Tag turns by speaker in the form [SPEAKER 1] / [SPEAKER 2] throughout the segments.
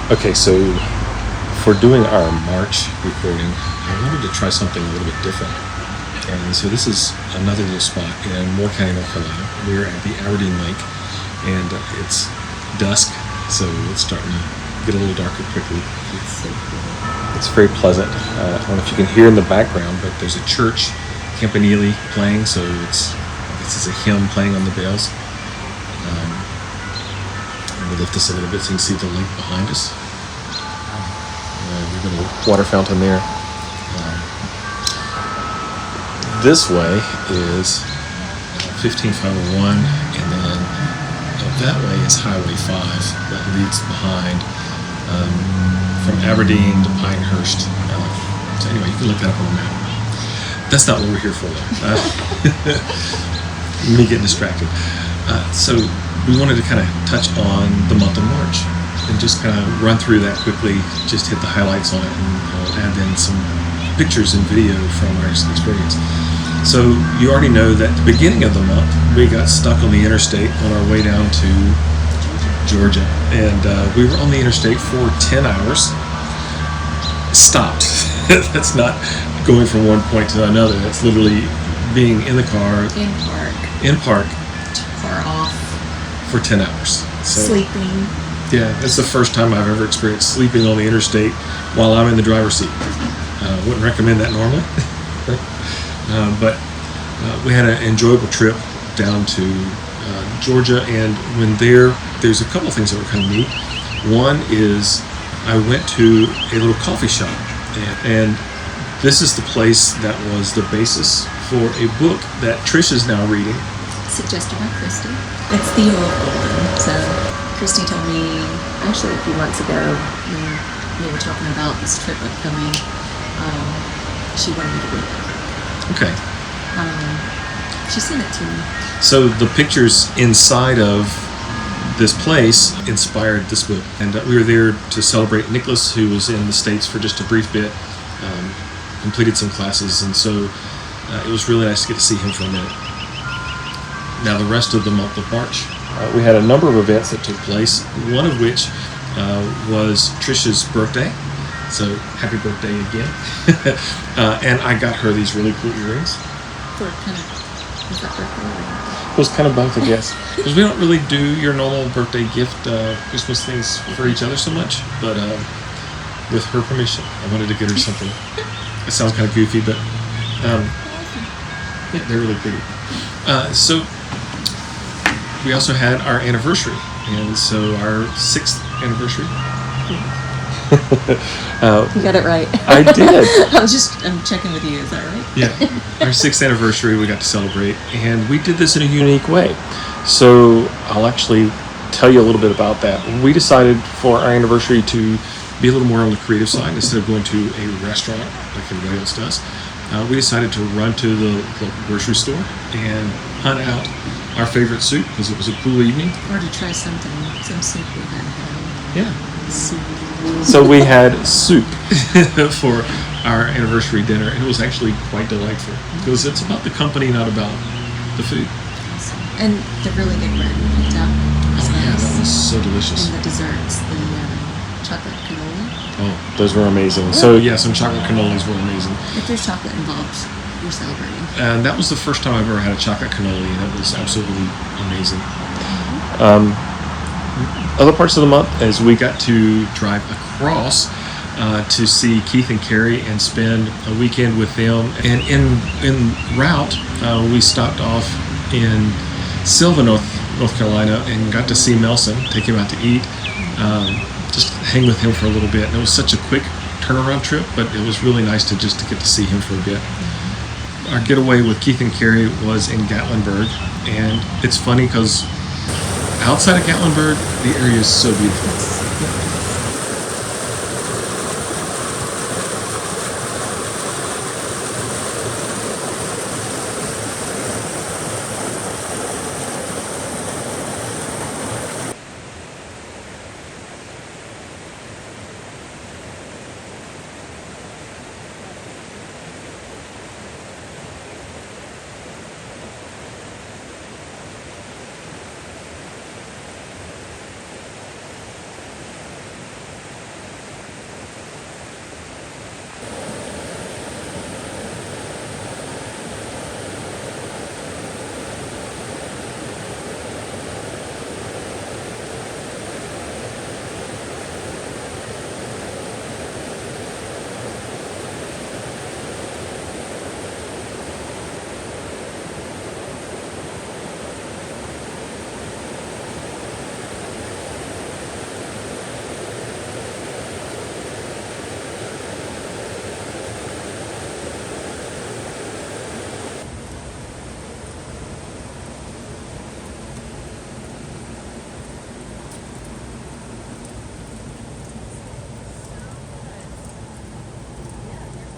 [SPEAKER 1] Okay, so for doing our March recording, I wanted to try something a little bit different. And so this is another little spot in Moore County, North Carolina. We're at the Aberdeen Lake, and it's dusk, so it's starting to get a little darker quickly.
[SPEAKER 2] It's so cool.
[SPEAKER 1] It's very pleasant. I don't know if you can hear in the background, but there's a church campanile playing, so this is a hymn playing on the bells. We'll lift this a little bit so you can see the lake behind us. We've got a water fountain there. This way is 15501, and then that way is Highway 5 that leads behind from Aberdeen to Pinehurst. So anyway, you can look that up on the map. That's not what we're here for, though. Me getting distracted. So we wanted to kind of touch on the month of March and just kind of run through that quickly, just hit the highlights on it, and I'll add in some pictures and video from our experience. So you already know that at the beginning of the month, we got stuck on the interstate on our way down to Georgia. And we were on the interstate for 10 hours. Stopped. That's not going from one point to another. That's literally being in the car. In park.
[SPEAKER 2] Car off.
[SPEAKER 1] For 10 hours. So,
[SPEAKER 2] sleeping.
[SPEAKER 1] Yeah, that's the first time I've ever experienced sleeping on the interstate while I'm in the driver's seat. Wouldn't recommend that normally. But we had an enjoyable trip down to Georgia, and when there's a couple of things that were kind of neat. One is I went to a little coffee shop, and this is the place that was the basis for a book that Trish is now reading.
[SPEAKER 2] Suggested by Christy. It's Theo of Golden. So Christy told me actually a few months ago when we were talking about this trip upcoming, she wanted me to read it.
[SPEAKER 1] Okay.
[SPEAKER 2] She sent it to me.
[SPEAKER 1] So the pictures inside of this place inspired this book. And we were there to celebrate Nicholas, who was in the States for just a brief bit, completed some classes, and so it was really nice to get to see him for a minute. Now the rest of the month of March, we had a number of events that took place, one of which was Trish's birthday. So happy birthday again. And I got her these really cool earrings.
[SPEAKER 2] Was that birthday?
[SPEAKER 1] It was kind of both, I guess. Because we don't really do your normal birthday gift, Christmas things for each other so much. But with her permission, I wanted to get her something. It sounds kind of goofy, but yeah, they're really pretty. So we also had our anniversary. And so our 6th anniversary.
[SPEAKER 2] You got it right.
[SPEAKER 1] I did.
[SPEAKER 2] I'm checking with you. Is that right?
[SPEAKER 1] Yeah. Our 6th anniversary we got to celebrate, and we did this in a unique way. So I'll actually tell you a little bit about that. We decided for our anniversary to be a little more on the creative side instead of going to a restaurant like everybody else does. We decided to run to the local grocery store and hunt out our favorite soup because it was a cool evening.
[SPEAKER 2] Or to try some soup we hadn't had.
[SPEAKER 1] Yeah.
[SPEAKER 2] Soup.
[SPEAKER 1] So we had soup for our anniversary dinner, and it was actually quite delightful because it's about the company, not about the food.
[SPEAKER 2] Awesome. And the really good bread we picked up was nice.
[SPEAKER 1] Yeah, that was so delicious.
[SPEAKER 2] And the desserts, the chocolate cannoli.
[SPEAKER 1] Oh, those were amazing. So yeah, some chocolate cannolis were amazing.
[SPEAKER 2] If there's chocolate involved, you're celebrating.
[SPEAKER 1] And that was the first time I've ever had a chocolate cannoli, and it was absolutely amazing. Other parts of the month, as we got to drive across to see Keith and Carrie and spend a weekend with them. And in route, we stopped off in Sylva, North Carolina, and got to see Melson, take him out to eat, just hang with him for a little bit. And it was such a quick turnaround trip, but it was really nice to get to see him for a bit. Our getaway with Keith and Carrie was in Gatlinburg, and it's funny because outside of Gatlinburg, the area is so beautiful.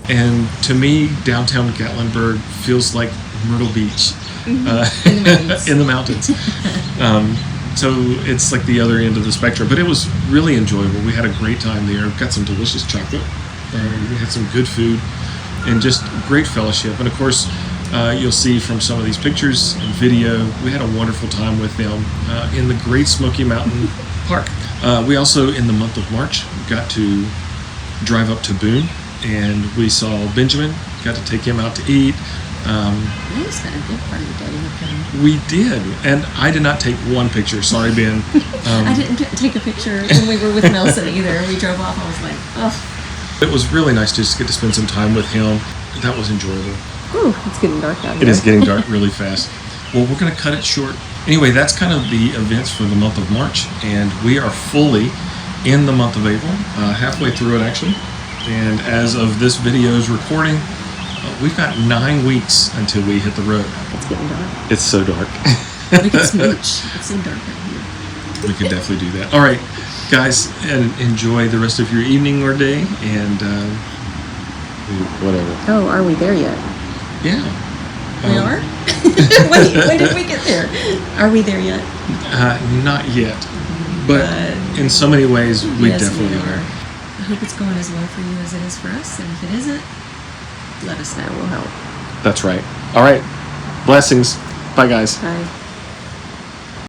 [SPEAKER 1] And to me, downtown Gatlinburg feels like Myrtle Beach
[SPEAKER 2] In the mountains.
[SPEAKER 1] in the mountains. So it's like the other end of the spectrum, but it was really enjoyable. We had a great time there. Got some delicious chocolate. We had some good food and just great fellowship. And of course, you'll see from some of these pictures and video, we had a wonderful time with them in the Great Smoky Mountain Park. We also, in the month of March, got to drive up to Boone, and we saw Benjamin. Got to take him out to eat.
[SPEAKER 2] You spent a good part of the day with him.
[SPEAKER 1] We did, and I did not take one picture. Sorry, Ben.
[SPEAKER 2] I didn't take a picture when we were with Nelson either. We drove off. I was like, oh.
[SPEAKER 1] It was really nice to just get to spend some time with him. That was enjoyable.
[SPEAKER 3] Ooh, it's getting dark out here.
[SPEAKER 1] It is getting dark really fast. Well, we're going to cut it short. Anyway, that's kind of the events for the month of March, and we are fully in the month of April, halfway through it actually. And as of this video's recording, we've got 9 weeks until we hit the road.
[SPEAKER 3] It's getting dark.
[SPEAKER 1] It's so dark.
[SPEAKER 2] We can smooch. It's so dark out here.
[SPEAKER 1] We can definitely do that. All right, guys, and enjoy the rest of your evening or day, and whatever.
[SPEAKER 3] Oh, are we there yet?
[SPEAKER 1] Yeah.
[SPEAKER 2] We are? Wait, when did we get there? Are we there yet?
[SPEAKER 1] Not yet, but in so many ways, we
[SPEAKER 2] Yes,
[SPEAKER 1] definitely
[SPEAKER 2] we
[SPEAKER 1] are.
[SPEAKER 2] I hope it's going as well for you as it is for us, and if it isn't, let us know.
[SPEAKER 3] That will help.
[SPEAKER 1] That's right. All right. Blessings. Bye, guys.
[SPEAKER 3] Bye.